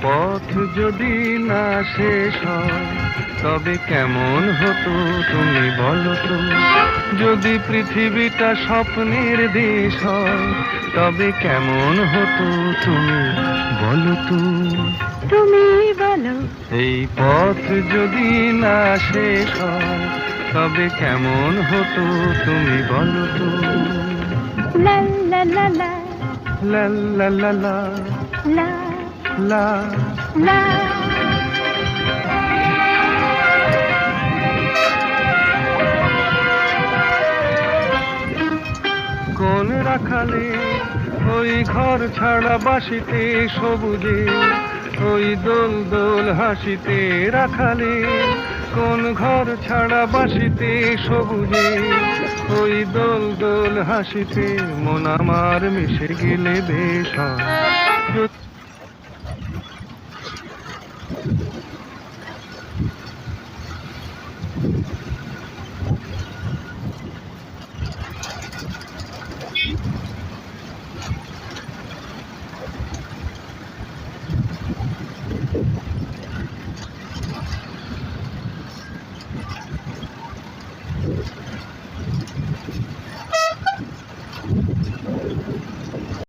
পথ যদি না শেষ হয় তবে কেমন হতো তুমি বলো তো। যদি পৃথিবীটা স্বপ্নের দেশ হয় তবে কেমন হতো তুমি বলো তো। তুমি বলো। এই পথ যদি না শেষ হয় তবে কেমন হতো তুমি বলো তো। লা লা লা লা লা লা লা লা লা লা। লা। কোন রাখালে ওই ঘর ছাড়া বাসিতে সবুজে, ওই দোল দোল হাসিতে রাখালে। কোন ঘর ছাড়া বাসিতে সবুজে, ওই দোল দোল হাসিতে মন আমার মিশে গেলে বেশ হয়।